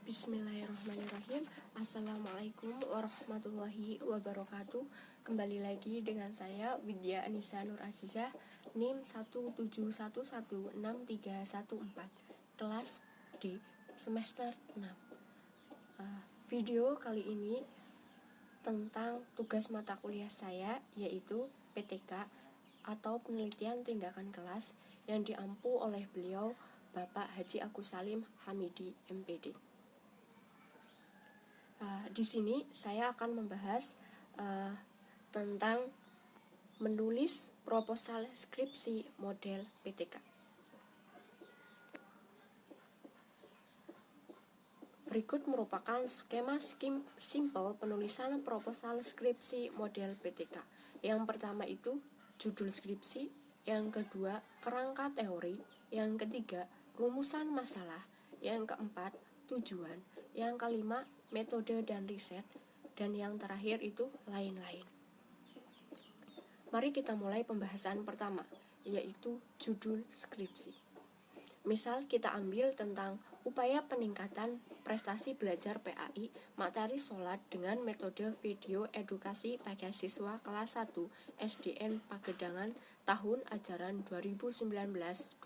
Bismillahirrahmanirrahim. Assalamualaikum warahmatullahi wabarakatuh. Kembali lagi dengan saya Widya Anissa Nur Azizah, NIM 171163114, kelas D, semester 6. Video kali ini tentang tugas mata kuliah saya, yaitu PTK atau penelitian tindakan kelas, yang diampu oleh beliau Bapak Haji Agus Salim Hamidi MPD. Di sini saya akan membahas tentang menulis proposal skripsi model PTK. Berikut merupakan skema simple penulisan proposal skripsi model PTK. Yang pertama itu judul skripsi, yang kedua kerangka teori, yang ketiga rumusan masalah, yang keempat tujuan, yang kelima metode dan riset, dan yang terakhir itu lain-lain. Mari kita mulai pembahasan pertama, yaitu judul skripsi. Misal kita ambil tentang upaya peningkatan prestasi belajar PAI materi sholat dengan metode video edukasi pada siswa kelas 1 SDN Pagedangan tahun ajaran 2019-2020.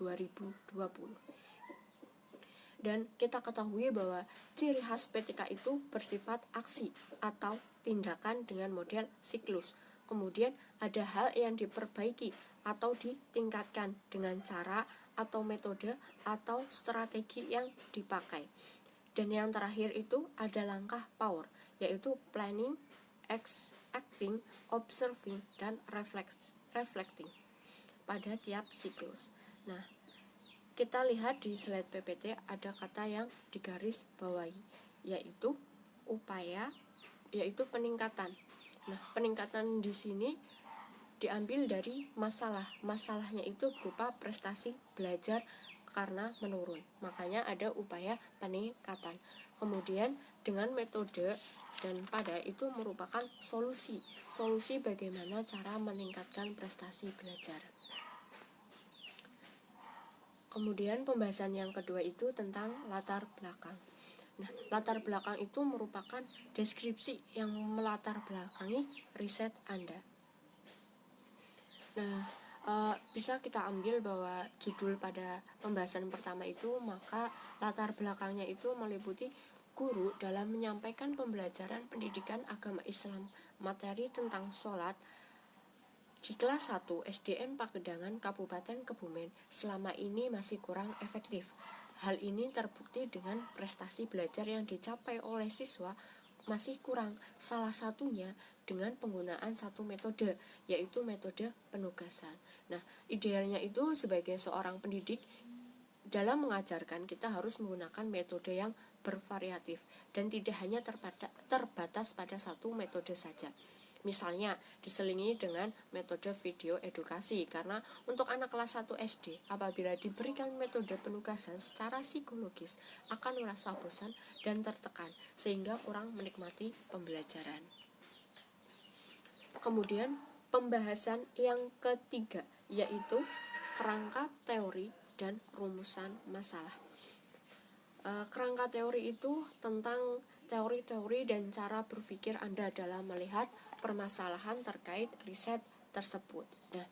Dan kita ketahui bahwa ciri khas PTK itu bersifat aksi atau tindakan dengan model siklus. Kemudian ada hal yang diperbaiki atau ditingkatkan dengan cara atau metode atau strategi yang dipakai. Dan yang terakhir itu ada langkah POWER, yaitu planning, acting, observing, dan reflecting pada tiap siklus. Nah, kita lihat di slide PPT ada kata yang digaris bawahi, yaitu upaya, yaitu peningkatan. Nah, peningkatan di sini diambil dari masalah. Masalahnya itu berupa prestasi belajar karena menurun. Makanya ada upaya peningkatan. Kemudian dengan metode dan pada itu merupakan solusi. Solusi bagaimana cara meningkatkan prestasi belajar. Kemudian pembahasan yang kedua itu tentang latar belakang. Nah, latar belakang itu merupakan deskripsi yang melatar belakangi riset Anda. Nah, bisa kita ambil bahwa judul pada pembahasan pertama itu, maka latar belakangnya itu meliputi guru dalam menyampaikan pembelajaran pendidikan agama Islam materi tentang sholat di kelas 1 SDN Pagedangan Kabupaten Kebumen selama ini masih kurang efektif. Hal ini terbukti dengan prestasi belajar yang dicapai oleh siswa masih kurang. Salah satunya dengan penggunaan satu metode, yaitu metode penugasan. Nah, idealnya itu sebagai seorang pendidik dalam mengajarkan kita harus menggunakan metode yang bervariatif dan tidak hanya terbatas pada satu metode saja. Misalnya diselingi dengan metode video edukasi, karena untuk anak kelas 1 SD apabila diberikan metode penugasan secara psikologis akan merasa bosan dan tertekan sehingga kurang menikmati pembelajaran. Kemudian pembahasan yang ketiga yaitu kerangka teori dan rumusan masalah. Kerangka teori itu tentang teori-teori dan cara berpikir Anda dalam melihat permasalahan terkait riset tersebut. Nah,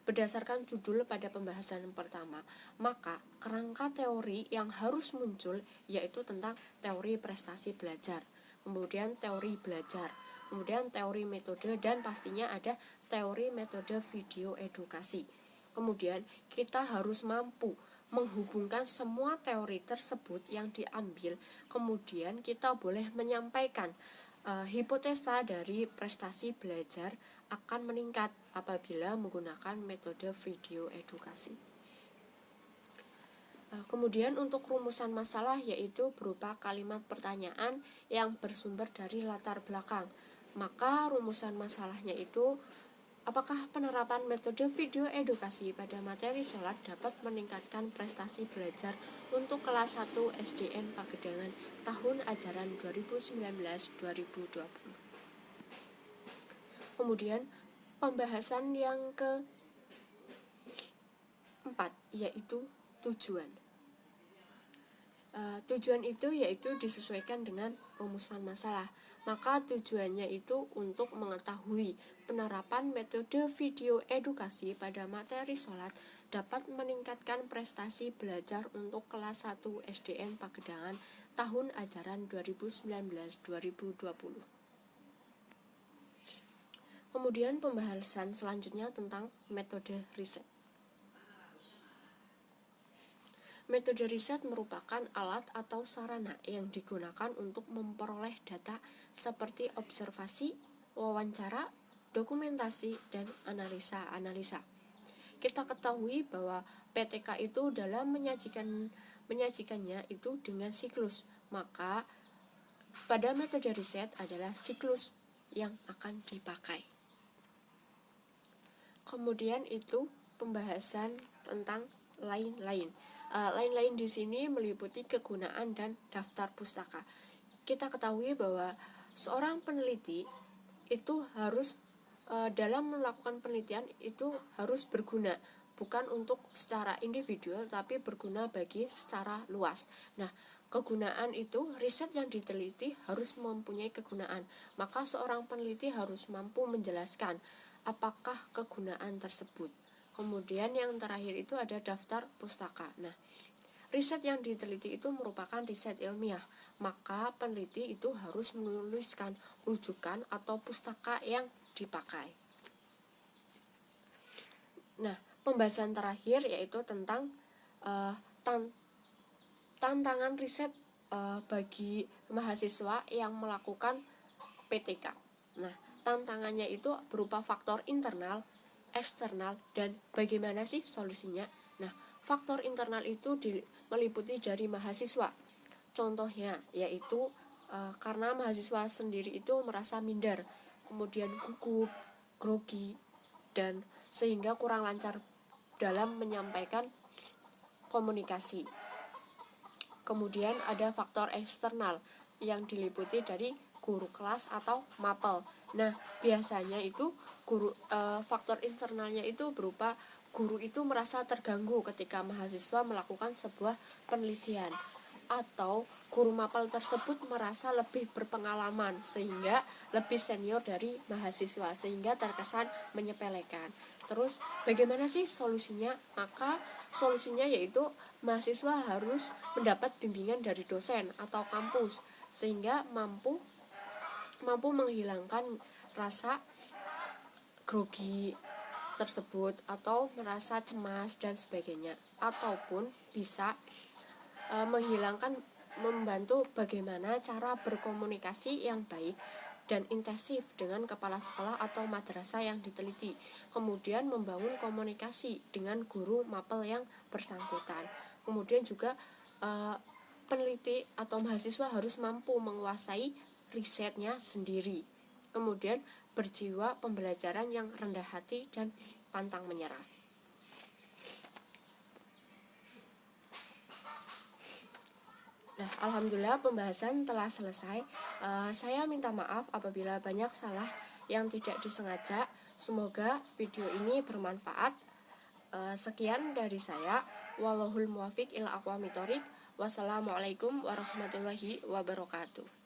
berdasarkan judul pada pembahasan pertama, maka kerangka teori yang harus muncul yaitu tentang teori prestasi belajar, kemudian teori belajar, kemudian teori metode, dan pastinya ada teori metode video edukasi. Kemudian kita harus mampu menghubungkan semua teori tersebut yang diambil. Kemudian kita boleh menyampaikan hipotesa dari prestasi belajar akan meningkat apabila menggunakan metode video edukasi. Kemudian untuk rumusan masalah yaitu berupa kalimat pertanyaan yang bersumber dari latar belakang. Maka rumusan masalahnya itu, apakah penerapan metode video edukasi pada materi sholat dapat meningkatkan prestasi belajar untuk kelas 1 SDN Pagedangan tahun ajaran 2019-2020. Kemudian pembahasan yang keempat yaitu tujuan. Tujuan itu yaitu disesuaikan dengan rumusan masalah. Maka tujuannya itu untuk mengetahui penerapan metode video edukasi pada materi sholat dapat meningkatkan prestasi belajar untuk kelas 1 SDN Pagedangan tahun ajaran 2019-2020. Kemudian pembahasan selanjutnya tentang metode riset. Metode riset merupakan alat atau sarana yang digunakan untuk memperoleh data seperti observasi, wawancara, dokumentasi, dan analisa. Kita ketahui bahwa PTK itu dalam menyajikannya itu dengan siklus. Maka pada metode riset adalah siklus yang akan dipakai. Kemudian itu pembahasan tentang lain-lain. Lain-lain di sini meliputi kegunaan dan daftar pustaka. Kita ketahui bahwa seorang peneliti itu harus dalam melakukan penelitian itu harus berguna, bukan untuk secara individual tapi berguna bagi secara luas. Nah, kegunaan itu riset yang diteliti harus mempunyai kegunaan. Maka seorang peneliti harus mampu menjelaskan apakah kegunaan tersebut. Kemudian yang terakhir itu ada daftar pustaka. Nah, riset yang diteliti itu merupakan riset ilmiah. Maka peneliti itu harus menuliskan rujukan atau pustaka yang dipakai. Nah, pembahasan terakhir yaitu tentang tantangan riset bagi mahasiswa yang melakukan PTK. Nah, tantangannya itu berupa faktor internal, eksternal, dan bagaimana sih solusinya. Nah, faktor internal itu meliputi dari mahasiswa. Contohnya yaitu karena mahasiswa sendiri itu merasa minder, kemudian gugup, grogi, dan sehingga kurang lancar dalam menyampaikan komunikasi. Kemudian ada faktor eksternal yang diliputi dari guru kelas atau mapel. Nah, biasanya itu faktor eksternalnya itu berupa guru itu merasa terganggu ketika mahasiswa melakukan sebuah penelitian, atau guru mapel tersebut merasa lebih berpengalaman sehingga lebih senior dari mahasiswa sehingga terkesan menyepelekan. Terus bagaimana sih solusinya? Maka solusinya yaitu mahasiswa harus mendapat bimbingan dari dosen atau kampus sehingga mampu menghilangkan rasa grogi tersebut atau merasa cemas dan sebagainya, ataupun bisa membantu bagaimana cara berkomunikasi yang baik dan intensif dengan kepala sekolah atau madrasah yang diteliti. Kemudian membangun komunikasi dengan guru mapel yang bersangkutan. Kemudian juga peneliti atau mahasiswa harus mampu menguasai risetnya sendiri. Kemudian berjiwa pembelajaran yang rendah hati dan pantang menyerah. Nah, alhamdulillah pembahasan telah selesai. Saya minta maaf apabila banyak salah yang tidak disengaja. Semoga video ini bermanfaat. Sekian dari saya. Wallahul muwaffiq ila aqwamit thoriq. Wassalamualaikum warahmatullahi wabarakatuh.